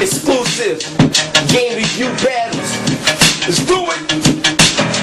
exclusive game review battles. Let's do it.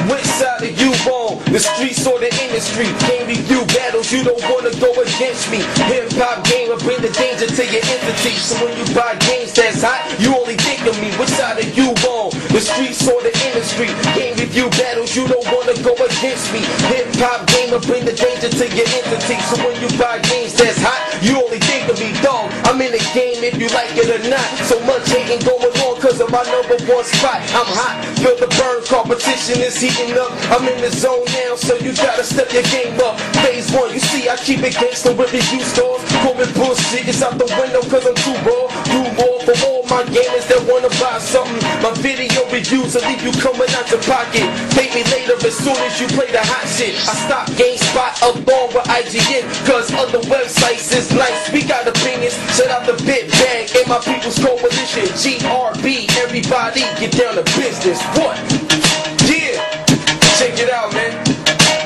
Which side are you on? The streets or the industry? Game review battles, you don't wanna go against me. Hip-hop gamer, bring the danger to your entity. So when you buy games that's hot, you only think of me. Which side are you on? The streets or the industry? Game review battles, you don't wanna go against me. Hip-hop gamer, bring the danger to your entity. So when you buy games that's hot, you only think of me, dog. I'm in the game if you like it or not. So much hating going on cause of my #1 spot. I'm hot, feel the burn, competition is heating up. I'm in the zone now, so you gotta step your game up. Phase 1, you see I keep it gangsta with review stores. Quoting bullshit, it's out the window cause I'm too raw. Do more for all my gamers that wanna buy something. My video reviews will leave you coming out your pocket. Pay me later as soon as you play the hot shit. I stop GameSpot along with IGN cause other websites is nice. We got opinions, shout out the Bit Bag and my people's coalition. GRB, everybody get down to business. What? Yeah, check it out, man.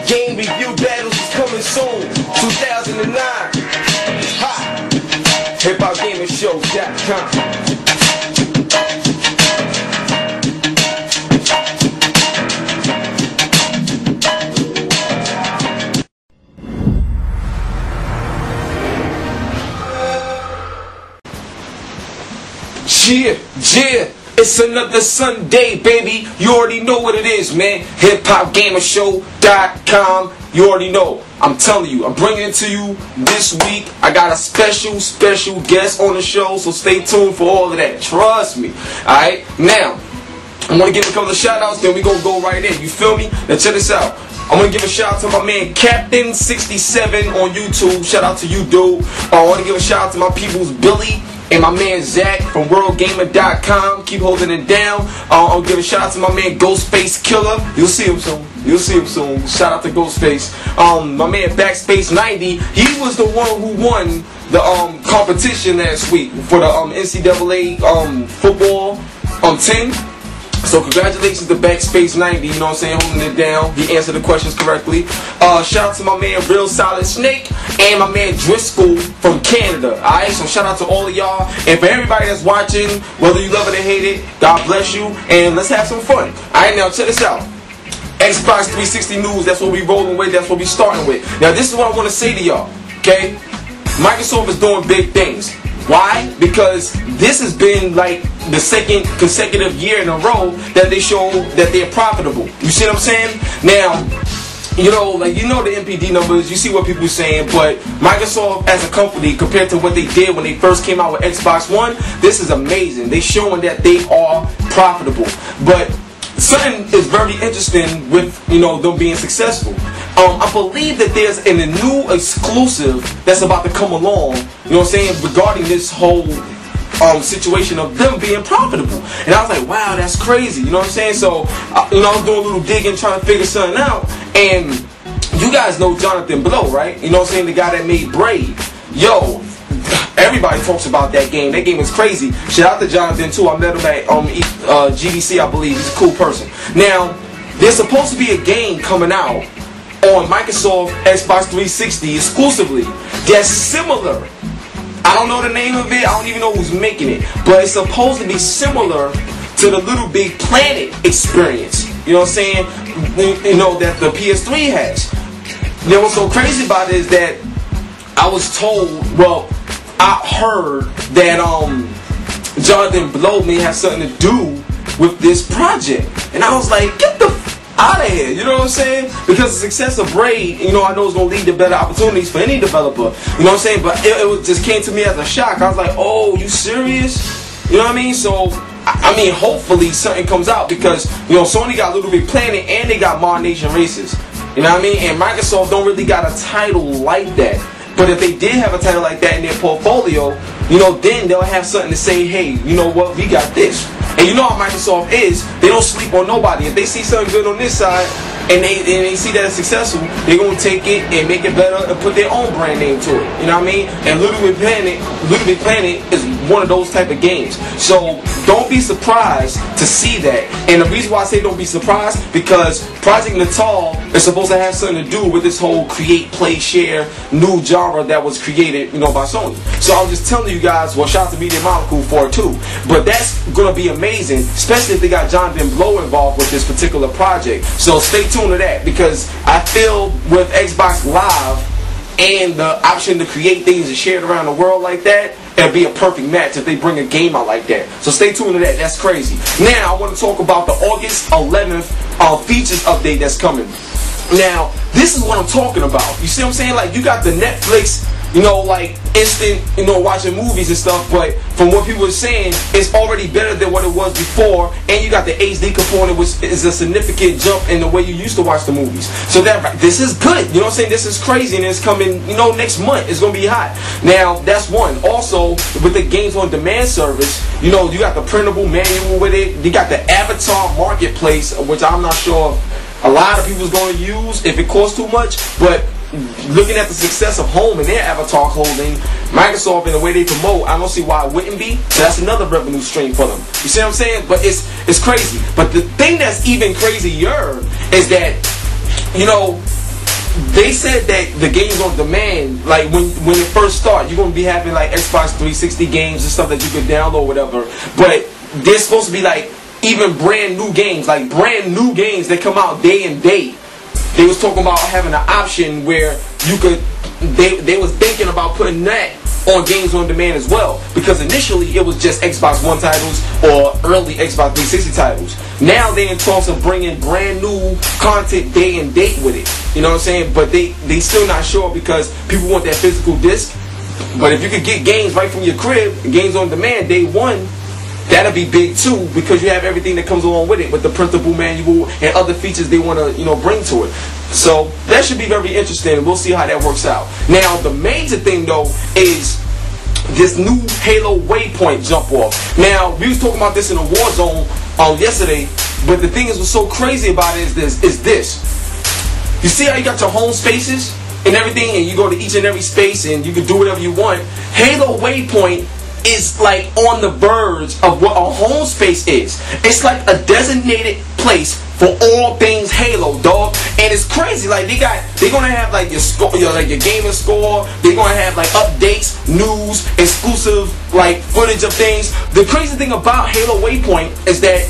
Game review battles is coming soon. 2009. Ha! HipHopGamerShow.com. Yeah, it's another Sunday, baby. You already know what it is, man. HipHopGamerShow.com. You already know. I'm telling you, I'm bringing it to you this week. I got a special guest on the show, so stay tuned for all of that. Trust me. Alright, now, I'm going to give a couple of shout outs, then we're going to go right in. You feel me? Now, check this out. I'm going to give a shout out to my man Captain67 on YouTube. Shout out to you, dude. I want to give a shout out to my peoples, Billy and my man Zach from WorldGamer.com. Keep holding it down. I'll give a shout out to my man Ghostface Killer. You'll see him soon. You'll see him soon. Shout out to Ghostface. My man Backspace90. He was the one who won the competition last week for the NCAA football 10. So congratulations to Backspace90, you know what I'm saying, holding it down. He answered the questions correctly. Shout out to my man Real Solid Snake and my man Driscoll from Canada. Alright, so shout out to all of y'all. And for everybody that's watching, whether you love it or hate it, God bless you. And let's have some fun. Alright, now check this out. Xbox360 news, that's what we rolling with, that's what we starting with. Now this is what I want to say to y'all, okay? Microsoft is doing big things. Why? Because this has been like the second consecutive year in a row that they show that they're profitable. You see what I'm saying? Now, you know the NPD numbers, you see what people are saying, but Microsoft as a company, compared to what they did when they first came out with Xbox One, this is amazing. They're showing that they are profitable. But something is very interesting with, them being successful. I believe that there's a new exclusive that's about to come along, you know what I'm saying, regarding this whole situation of them being profitable. And I was like, wow, that's crazy, you know what I'm saying? So, I was doing a little digging, trying to figure something out. And you guys know Jonathan Blow, right? You know what I'm saying? The guy that made Brave. Yo, everybody talks about that game. That game is crazy. Shout out to Jonathan too. I met him at GDC, I believe. He's a cool person. Now, there's supposed to be a game coming out on Microsoft Xbox 360 exclusively that's similar. I don't know the name of it. I don't even know who's making it, but it's supposed to be similar to the Little Big Planet experience. You know what I'm saying? That the PS3 has. Now, what's so crazy about it is that I was told, I heard that Jonathan Blow may have something to do with this project, and I was like, get the out of here, you know what I'm saying? Because the success of Braid, I know it's gonna lead to better opportunities for any developer, you know what I'm saying? But it just came to me as a shock. I was like, oh, you serious? You know what I mean? So I mean, hopefully something comes out, because Sony got Little Big Planet and they got Mod Nation Races, you know what I mean? And Microsoft don't really got a title like that. But if they did have a title like that in their portfolio, then they'll have something to say, hey, you know what, we got this. And you know how Microsoft is, they don't sleep on nobody. If they see something good on this side, and they see that it's successful, they're going to take it and make it better and put their own brand name to it. You know what I mean? And Little Big Planet is one of those type of games. So don't be surprised to see that. And the reason why I say don't be surprised, because Project Natal is supposed to have something to do with this whole create, play, share new genre that was created, by Sony. So I'm just telling you guys, well, shout out to Media Molecule for it too. But that's gonna be amazing, especially if they got Jonathan Blow involved with this particular project. So stay tuned to that, because I feel with Xbox Live and the option to create things and share it around the world like that, it'll be a perfect match if they bring a game out like that. So stay tuned to that. That's crazy. Now I want to talk about the August 11th features update that's coming. Now this is what I'm talking about. You see what I'm saying? Like, you got the Netflix, like instant, watching movies and stuff, but from what people are saying, it's already better than what it was before, and you got the HD component, which is a significant jump in the way you used to watch the movies. So this is good, you know what I'm saying? This is crazy, and it's coming, next month. It's gonna be hot. Now, that's one. Also, with the games on demand service, you got the printable manual with it. You got the Avatar Marketplace, which I'm not sure if a lot of people's gonna use if it costs too much, but looking at the success of Home and their Avatar clothing, Microsoft and the way they promote, I don't see why it wouldn't be. So that's another revenue stream for them. You see what I'm saying? But it's crazy. But the thing that's even crazier is that, they said that the games on demand, like when it first starts, you're gonna be having like Xbox 360 games and stuff that you could download, whatever. But they're supposed to be like even brand new games that come out day and date. They was talking about having an option where you could, they was thinking about putting that on games on demand as well, because initially it was just Xbox One titles or early Xbox 360 titles. Now they in talks of bringing brand new content day and date with it. You know what I'm saying? But they still not sure, because people want that physical disc. But if you could get games right from your crib, games on demand day one, that'll be big too, because you have everything that comes along with it, with the printable manual and other features they want to, bring to it. So that should be very interesting. We'll see how that works out. Now, the major thing though is this new Halo Waypoint jump off. Now, we was talking about this in a war zone yesterday, but the thing is, what's so crazy about it is this. You see how you got your home spaces and everything, and you go to each and every space and you can do whatever you want. Halo Waypoint is like on the verge of what a home space is. It's like a designated place for all things Halo, dog. And it's crazy. Like they're gonna have like your score, your gaming score. They're gonna have like updates, news, exclusive like footage of things. The crazy thing about Halo Waypoint is that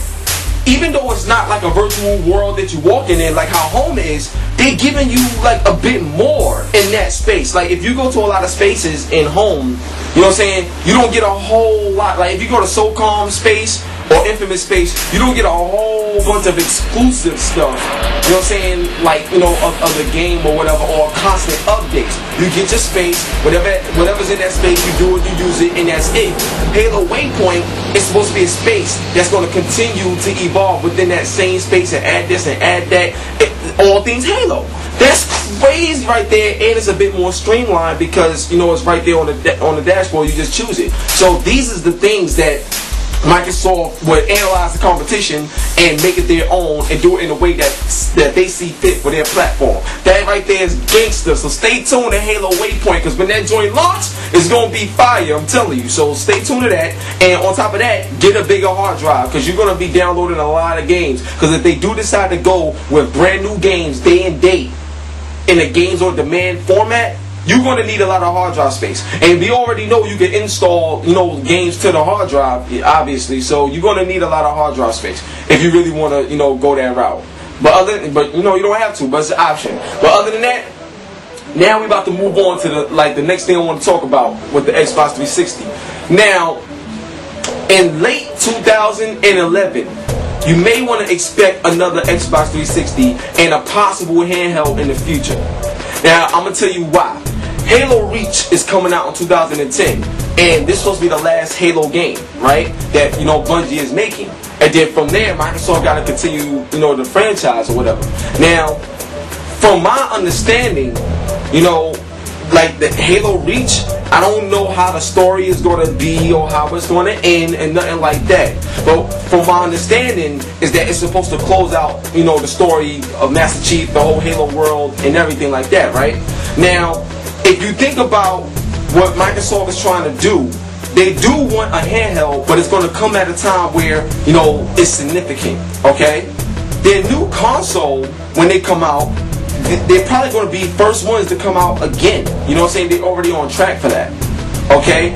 even though it's not like a virtual world that you're walking in like how home is, they're giving you like a bit more in that space. Like if you go to a lot of spaces in home, you know what I'm saying, you don't get a whole lot. Like if you go to SOCOM space or Infamous space, you don't get a whole bunch of exclusive stuff, you know what I'm saying, like, of the game or whatever, or constant updates. You get your space, whatever's in that space, you do it, you use it, and that's it. Halo Waypoint is supposed to be a space that's going to continue to evolve within that same space and add this and add that, all things Halo. That's crazy right there, and it's a bit more streamlined because, it's right there on the dashboard, you just choose it. So these is the things that Microsoft would analyze the competition and make it their own and do it in a way that they see fit for their platform. That right there is gangster. So stay tuned to Halo Waypoint, because when that joint launches, it's going to be fire, I'm telling you. So stay tuned to that. And on top of that, get a bigger hard drive, because you're going to be downloading a lot of games. Because if they do decide to go with brand new games day and date in a games on demand format, you're going to need a lot of hard drive space. And we already know you can install, games to the hard drive, obviously. So you're going to need a lot of hard drive space if you really want to, go that route. But you don't have to, but it's an option. But other than that, now we're about to move on to the next thing I want to talk about with the Xbox 360. Now, in late 2011, you may want to expect another Xbox 360 and a possible handheld in the future. Now, I'm going to tell you why. Halo Reach is coming out in 2010, and this is supposed to be the last Halo game, right, that, Bungie is making. And then from there, Microsoft got to continue, the franchise or whatever. Now, from my understanding, like the Halo Reach, I don't know how the story is going to be or how it's going to end and nothing like that. But from my understanding is that it's supposed to close out, the story of Master Chief, the whole Halo world and everything like that, right? Now, if you think about what Microsoft is trying to do, they do want a handheld, but it's going to come at a time where, you know, it's significant, okay? Their new console, when they come out, they're probably going to be first ones to come out again. You know what I'm saying? They're already on track for that, okay?